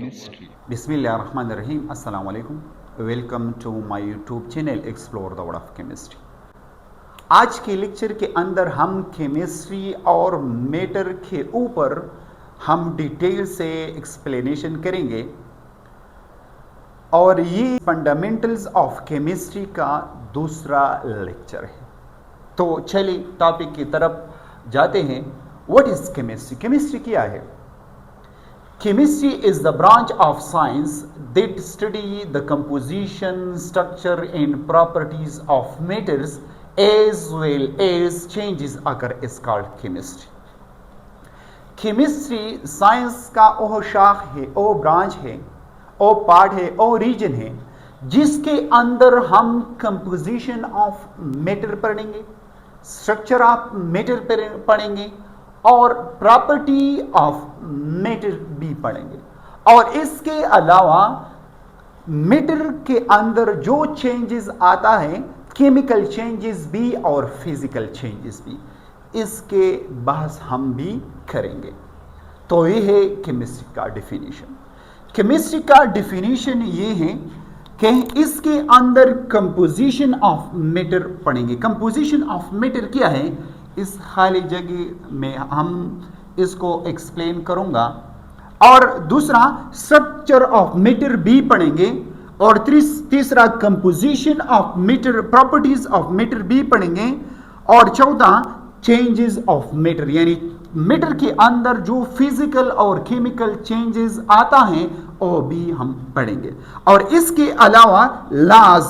chemistry. बिस्मिल्लाहिर्रहमानिर्रहीम, अस्सलाम वालेकुम। Welcome to my YouTube channel explore the world of chemistry. आज के लेक्चर के अंदर हम केमिस्ट्री और मैटर के ऊपर हम डिटेल से एक्सप्लेनेशन करेंगे और ये फंडामेंटल्स ऑफ केमिस्ट्री का दूसरा लेक्चर है। तो चलिए टॉपिक की तरफ जाते हैं। What is chemistry? केमिस्ट्री क्या है? Chemistry is the branch of science that study the composition, structure and properties of matters as well as changes occur is called chemistry. Chemistry science का वो शाख है, वो ब्रांच है, वो पार्ट है, वो रीजन है जिसके अंदर हम कंपोजिशन ऑफ मैटर पढ़ेंगे, स्ट्रक्चर ऑफ मैटर पढ़ेंगे और प्रॉपर्टी ऑफ मैटर भी पढ़ेंगे। और इसके अलावा मैटर के अंदर जो चेंजेस आता है, केमिकल चेंजेस भी और फिजिकल चेंजेस भी, इसके बहस हम भी करेंगे। तो ये है केमिस्ट्री का डेफिनेशन। केमिस्ट्री का डेफिनेशन ये है कि इसके अंदर कंपोजिशन ऑफ मैटर पढ़ेंगे। कंपोजिशन ऑफ मैटर क्या है, इस खाली जगह में हम इसको एक्सप्लेन करूंगा। और दूसरा स्ट्रक्चर ऑफ मैटर भी पढ़ेंगे और तीसरा composition of matter, properties of matter भी पढ़ेंगे और चौथा चेंजेस ऑफ मैटर, यानी मैटर के अंदर जो फिजिकल और केमिकल चेंजेस आता है वो भी हम पढ़ेंगे। और इसके अलावा लॉज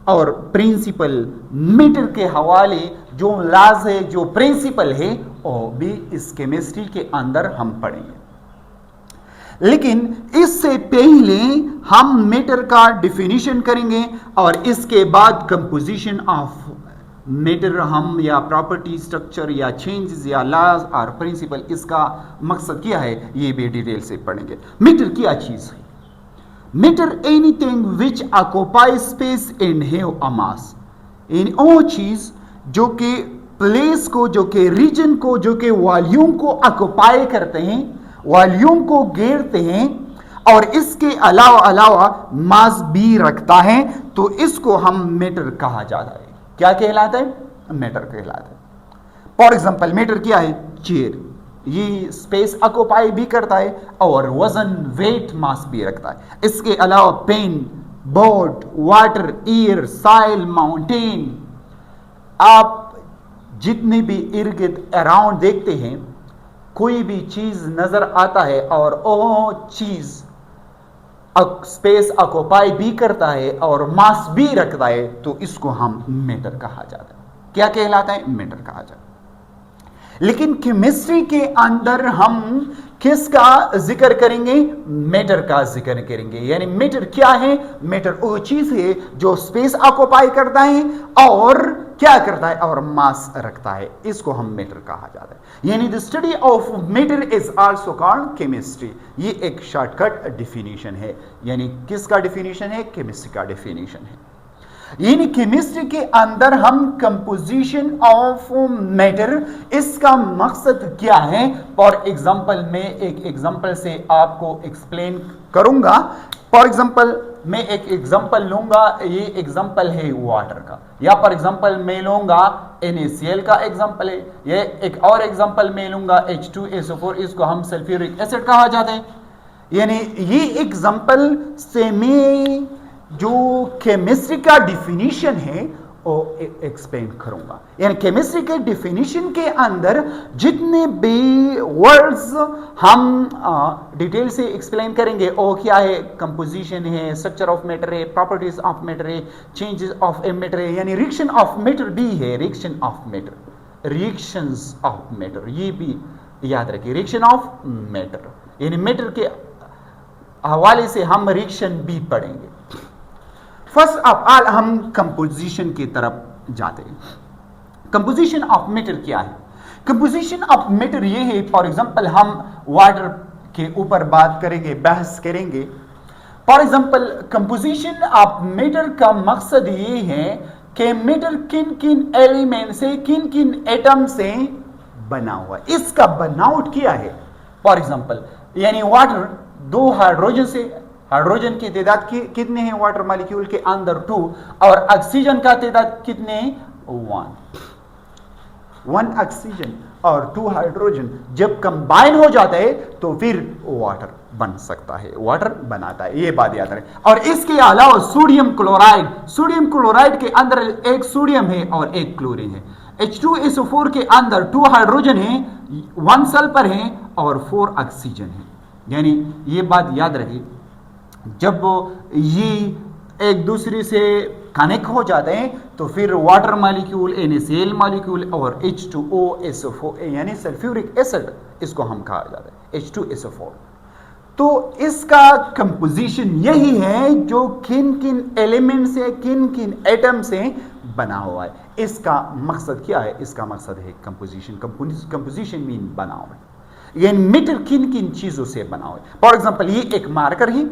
और प्रिंसिपल, मैटर के हवाले जो लॉज है, जो प्रिंसिपल है, वो भी इस केमिस्ट्री के अंदर हम पढ़ेंगे। लेकिन इससे पहले हम मैटर का डेफिनेशन करेंगे और इसके बाद कंपोजिशन ऑफ मैटर हम या प्रॉपर्टी, स्ट्रक्चर या चेंजेस या लॉज और प्रिंसिपल, इसका मकसद क्या है ये भी डिटेल से पढ़ेंगे। मैटर क्या चीज है? Matter anything which occupy space and have a mass, इन वो चीज जो कि प्लेस को, जो कि रीजन को, जो कि वॉल्यूम को ऑक्युपाई करते हैं, वॉल्यूम को घेरते हैं और इसके अलावा मास भी रखता है, तो इसको हम मैटर कहा जाता है। क्या कहलाता है? मैटर कहलाता है। फॉर एग्जांपल मैटर क्या है? चेयर, ये स्पेस ऑक्युपाई भी करता है और वजन, वेट, मास भी रखता है। इसके अलावा pen, boat, water, air, soil, mountain, आप जितने भी इर्द गिर्द अराउंड देखते हैं, कोई भी चीज नजर आता है और वो चीज स्पेस ऑक्युपाई भी करता है और मास भी रखता है, तो इसको हम मैटर कहा जाता है। क्या कहलाता है? मैटर कहा जाता है। लेकिन केमिस्ट्री के अंदर हम किसका जिक्र करेंगे? मैटर का जिक्र करेंगे। यानी मैटर क्या है? मैटर वो चीज है जो स्पेस ऑक्युपाई करता है और क्या करता है? और मास रखता है। इसको हम मैटर कहा जाता है। यानी the study of matter is also called chemistry. ये एक शॉर्टकट डेफिनेशन है। यानी किसका डेफिनेशन है? केमिस्ट्री का डेफिनेशन है। यानी केमिस्ट्री के अंदर हम कंपोजिशन ऑफ मैटर, इसका मकसद क्या है? फॉर एग्जांपल मैं एक एग्जांपल से आपको एक्सप्लेन करूंगा। फॉर एग्जांपल मैं एक एग्जांपल लूंगा, ये एग्जांपल है वाटर का, या फॉर एग्जांपल मैं लूंगा NaCl का एग्जांपल है, ये एक और एग्जांपल मैं लूंगा H2SO4, इसको हम सल्फ्यूरिक एसिड कहा जाता है। यानी ये एग्जांपल से मैं जो केमिस्ट्री का डिफिनीशन है वो एक्सप्लेन करूंगा। यानी केमिस्ट्री के डिफिनीशन के अंदर जितने भी वर्ड्स हम डिटेल से एक्सप्लेन करेंगे, वो क्या है? कंपोजिशन है, स्ट्रक्चर ऑफ मैटर है, प्रॉपर्टीज ऑफ मैटर है, चेंजेस ऑफ मैटर है, यानी रिएक्शन ऑफ मैटर भी है। Reaction of matter, reactions of matter, ये भी याद रखिए। रिएक्शन ऑफ मैटर यानी मैटर के हवाले से हम रिएक्शन भी पढ़ेंगे। फर्स्ट ऑफ ऑल हम कंपोजिशन की तरफ जाते हैं। कंपोजिशन ऑफ मैटर क्या है? कंपोजिशन ऑफ मैटर ये है, फॉर एग्जांपल हम वाटर के ऊपर बात करेंगे, बहस करेंगे। For example composition of matter का मकसद ये है कि मैटर किन किन एलिमेंट से, किन किन एटम से बना हुआ है, इसका बनावट क्या है। फॉर एग्जांपल यानी वाटर दो हाइड्रोजन से, हाइड्रोजन की तादाद कितने हैं वाटर मॉलिक्यूल के अंदर 2, और ऑक्सीजन का तादाद कितने हैं 1 ऑक्सीजन और 2 हाइड्रोजन जब कंबाइन हो जाता है तो फिर वाटर बन सकता है, वाटर बनाता है, ये बात याद रखें। और इसके अलावा सोडियम क्लोराइड, सोडियम क्लोराइड के अंदर एक सोडियम है और एक क्लोरीन है। H2SO4 के अंदर 2 हाइड्रोजन है, 1 सल्फर है और 4 ऑक्सीजन है। यानी ये बात याद रखिए, जब ये एक दूसरे से कनेक्ट हो जाते हैं तो फिर वाटर मॉलिक्यूल NaCl मॉलिक्यूल और H2OSO4 यानी सल्फ्यूरिक एसिड, इसको हम कहा जाता है H2SO4। तो इसका कंपोजिशन यही है जो किन किन एलिमेंट से, किन किन एटम से बना हुआ है। इसका मकसद क्या है? इसका मकसद है कंपोजिशन। कंपोजिशन मीन बना हुआ है, ये मीटर किन किन चीजों से बना हुआ है। फॉर एग्जांपल ये एक मार्कर है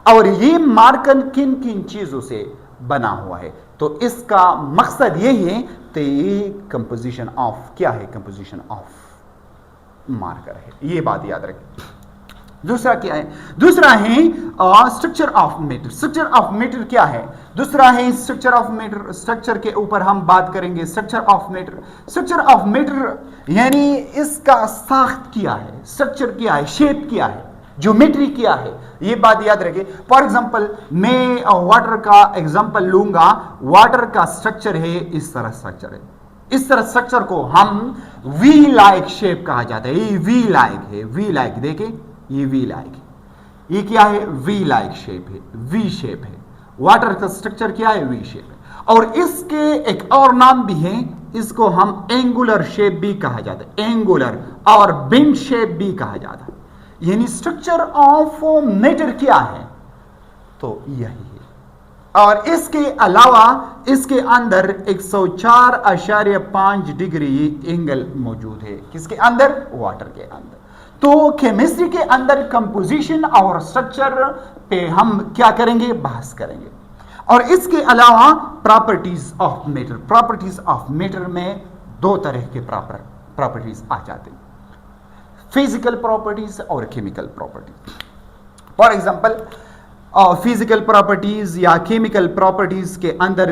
और ये मार्कर किन किन चीजों से बना हुआ है, तो इसका मकसद यही है। तो ये कंपोजिशन ऑफ क्या है? कंपोजिशन ऑफ मार्कर है, ये बात याद रखें। दूसरा क्या है? दूसरा है structure of matter. Structure of matter क्या है? दूसरा है स्ट्रक्चर ऑफ मैटर। स्ट्रक्चर के ऊपर हम बात करेंगे। Structure of matter, structure of matter यानी इसका साख्त क्या है, स्ट्रक्चर क्या है, शेप क्या है, ज्योमेट्री क्या है, ये बात याद रखिए। फॉर एग्जांपल मैं वाटर का एग्जांपल लूंगा। वाटर का स्ट्रक्चर है इस तरह स्ट्रक्चर है, इस तरह स्ट्रक्चर को हम वी लाइक शेप कहा जाता है। ये वी लाइक है, वी लाइक देखें, ये वी लाइक है, ये क्या है? वी लाइक शेप है, वी शेप है। वाटर का स्ट्रक्चर क्या है? वी शेप है। और इसके एक और नाम भी है, इसको हम एंगुलर शेप भी कहा जाता है, एंगुलर और बिंड शेप भी कहा जाता है। यानी स्ट्रक्चर ऑफ मैटर क्या है? तो यही है। और इसके अलावा इसके अंदर 104.5 डिग्री एंगल मौजूद है। किसके अंदर? वाटर के अंदर। तो केमिस्ट्री के अंदर कंपोजिशन और स्ट्रक्चर पे हम क्या करेंगे? बहस करेंगे। और इसके अलावा properties of matter, properties of matter में 2 तरह के प्रॉपर्टीज आ जाते हैं, फिजिकल प्रॉपर्टीज और chemical properties. For example physical properties या केमिकल प्रॉपर्टीज के अंदर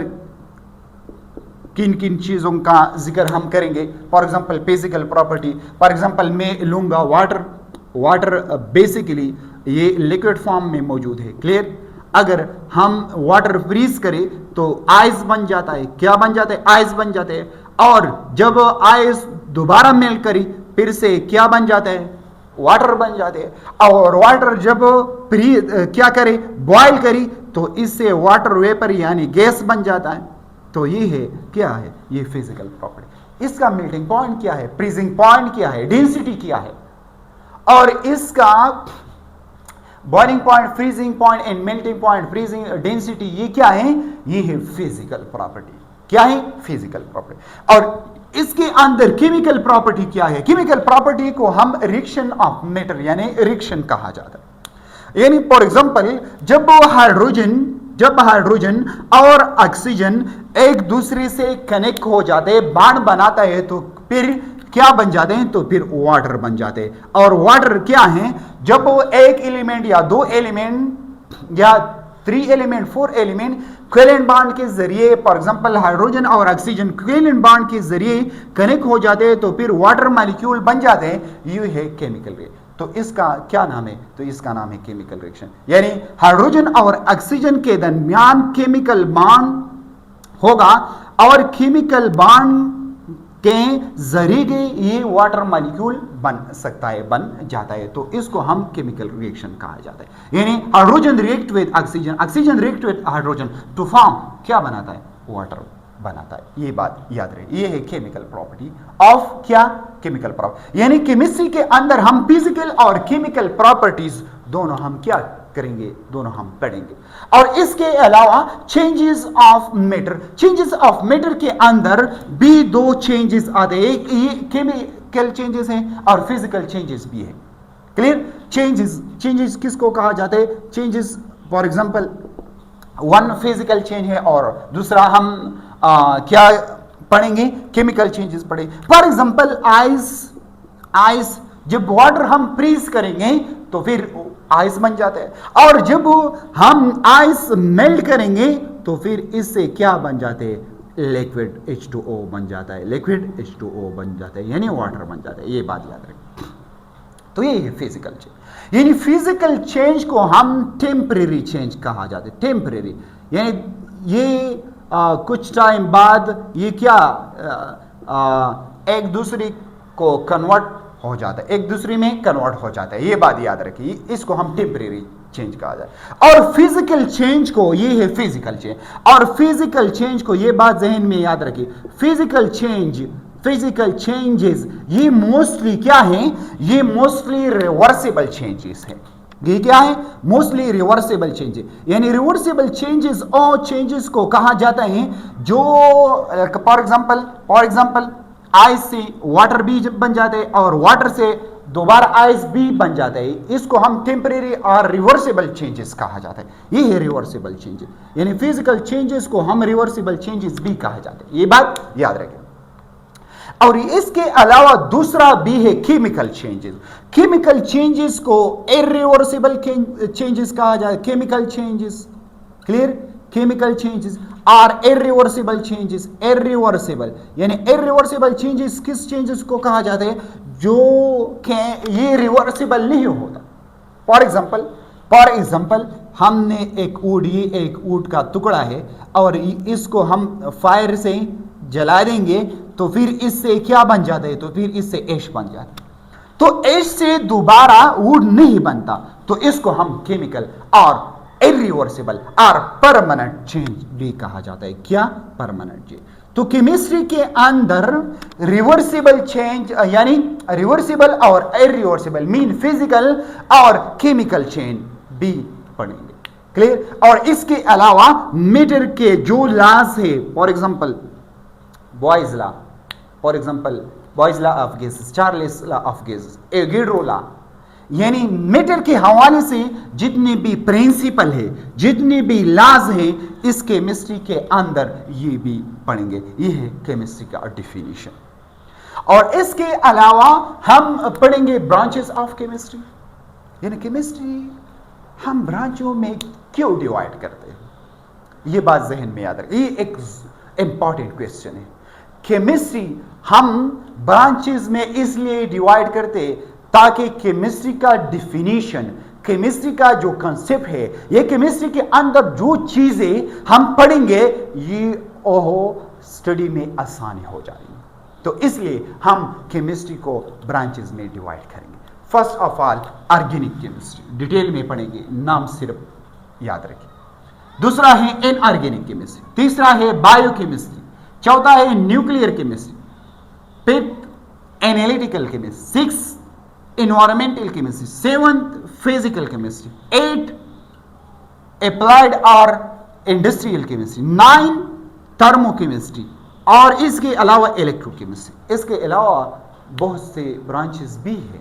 किन किन चीज़ों का जिक्र हम करेंगे। For example physical property, for example मैं लूँगा वाटर। वाटर बेसिकली ये लिक्विड फॉर्म में मौजूद है, क्लियर। अगर हम वाटर फ्रीज करें तो आइस बन जाता है। क्या बन जाता है? आइस बन जाते हैं। और जब आइस दोबारा मेल्ट करी फिर से क्या बन जाता है? वाटर बन जाते हैं। और वाटर जब क्या करे? बॉयल करी तो इससे वाटर वेपर यानी गैस बन जाता है। तो ये है क्या है? ये फिजिकल प्रॉपर्टी। इसका मेल्टिंग पॉइंट क्या है? फ्रीजिंग पॉइंट क्या है? डेंसिटी क्या है? और इसका boiling point, freezing point and melting point, freezing density, ये क्या है? ये है फिजिकल प्रॉपर्टी। क्या है? Physical property. और इसके अंदर केमिकल प्रॉपर्टी क्या है? केमिकल प्रॉपर्टी को हम रिएक्शन ऑफ मैटर यानी रिएक्शन कहा जाता है। यानी फॉर एग्जांपल जब हाइड्रोजन और ऑक्सीजन एक दूसरे से कनेक्ट हो जाते हैं, बॉन्ड बनाता है, तो फिर क्या बन जाते हैं? तो फिर वाटर बन जाते हैं। और वाटर क्या है? जब वो एक एलिमेंट या 2 एलिमेंट या 3 एलिमेंट, 4 एलिमेंट कोवेलेंट बॉन्ड के जरिए, फॉर एग्जांपल हाइड्रोजन और ऑक्सीजन कोवेलेंट बॉन्ड के जरिए कनेक्ट हो जाते हैं तो फिर वाटर मॉलिक्यूल बन जाते हैं। ये है केमिकल रिएक्शन। तो इसका क्या नाम है? तो इसका नाम है केमिकल रिएक्शन। यानी हाइड्रोजन और ऑक्सीजन के दरमियान केमिकल बॉन्ड होगा और केमिकल बॉन्ड के जरिए ये वाटर मॉलिक्यूल बन सकता है, बन जाता है। तो इसको हम केमिकल रिएक्शन कहा जाता है। यानी hydrogen react with oxygen, oxygen react with hydrogen to form क्या बनाता है? वाटर बनाता है। ये बात याद रहे। ये है केमिकल प्रॉपर्टी ऑफ क्या? Chemical property. यानी केमिस्ट्री के अंदर हम फिजिकल और केमिकल प्रॉपर्टीज दोनों हम क्या करेंगे? दोनों हम पढ़ेंगे। और इसके अलावा changes of matter, changes of matter के अंदर भी 2 चेंजेस आते हैं। एक ये केमिकल चेंजेस हैं और फिजिकल चेंजेस भी है, क्लियर। चेंजेस किसको कहा जाता है? Changes for example one physical change है और दूसरा हम क्या पढ़ेंगे? केमिकल चेंजेस पढ़े। फॉर एग्जांपल आइस जब वाटर हम फ्रीज करेंगे तो फिर आइस बन जाता है। और जब हम आइस मेल्ट करेंगे तो फिर इससे क्या बन जाते हैं, लिक्विड H2O बन जाता है, लिक्विड H2O बन जाता है, यानी वाटर बन जाता है। ये बात याद रखें। तो ये है फिजिकल चेंज। यानी फिजिकल चेंज को हम टेम्परेरी चेंज कहा जाता है। टेम्परेरी यानी ये कुछ टाइम बाद ये क्या एक दूसरे को कन्वर्ट हो जाता है, एक दूसरे में कन्वर्ट हो जाता है। ये बात याद रखिए, इसको हम टेम्परेरी चेंज कहा जाए। और फिजिकल चेंज को, ये है फिजिकल चेंज। और फिजिकल चेंज को ये बात जहन में याद रखिए, फिजिकल चेंजेस ये मोस्टली क्या है, ये मोस्टली रिवर्सिबल चेंजेस है। ये क्या है, मोस्टली रिवर्सिबल चेंजेस। यानी रिवर्सिबल चेंजेस और चेंजेस को कहा जाता है जो फॉर एग्जांपल आइस से वाटर भी बन जाते हैं और वाटर से दोबारा आइस भी बन जाता है। इसको हम टेम्परेरी और रिवर्सिबल चेंजेस कहा जाता है। ये है रिवर्सिबल चेंजेस। यानी फिजिकल चेंजेस को हम रिवर्सिबल चेंजेस भी कहा जाता है। ये बात याद रखें। और इसके अलावा दूसरा भी है केमिकल चेंजेस। केमिकल चेंजेस को इरिवर्सिबल चेंजेस कहा जाए। Chemical changes, clear, chemical changes और इरिवर्सिबल चेंजेस। इरिवर्सिबल यानी इरिवर्सिबल चेंजेस किस चेंजेस को कहा जाता है, जो ये रिवर्सिबल नहीं होता। फॉर एग्जांपल हमने एक वुड, ये एक वुड का टुकड़ा है और इसको हम फायर से जला देंगे तो फिर इससे क्या बन जाता है, तो फिर इससे ऐश बन जाता है। तो ऐश से दोबारा वुड नहीं बनता। तो इसको हम केमिकल और इरिवर्सिबल और परमानेंट चेंज भी कहा जाता है। क्या, परमानेंट चेंज। तो केमिस्ट्री के अंदर रिवर्सिबल चेंज यानी रिवर्सिबल और इरिवर्सिबल मीन फिजिकल और केमिकल चेंज भी पढ़ेंगे, क्लियर। और इसके अलावा मैटर के जो लॉज है, for example boys law of gases, Charles law of gases, Avogadro law, यानी मैटर के हवाले से जितने भी प्रिंसिपल है, जितने भी लॉज है, इस केमिस्ट्री के अंदर ये भी पढ़ेंगे। ये है केमिस्ट्री का डेफिनेशन। और इसके अलावा हम पढ़ेंगे ब्रांचेस ऑफ केमिस्ट्री। यानी केमिस्ट्री हम ब्रांचों में क्यों डिवाइड करते हैं, ये बात जहन में याद रखें। ये एक इंपॉर्टेंट क्वेश्चन है। केमिस्ट्री हम ब्रांचेस में इसलिए डिवाइड करते ताकि केमिस्ट्री का डिफिनीशन, केमिस्ट्री का जो कंसेप्ट है, ये केमिस्ट्री के अंदर जो चीजें हम पढ़ेंगे ये स्टडी में आसानी हो जाएगी। तो इसलिए हम केमिस्ट्री को ब्रांचेस में डिवाइड करेंगे। First of all organic chemistry, detail में पढ़ेंगे, नाम सिर्फ याद रखें। दूसरा है इनऑर्गेनिक केमिस्ट्री, तीसरा है बायोकेमिस्ट्री, चौथा है nuclear chemistry, fifth analytical chemistry, six environmental chemistry, seventh physical chemistry, eight applied और industrial chemistry, nine thermochemistry और इसके अलावा electrochemistry। इसके अलावा बहुत से ब्रांचेस भी है।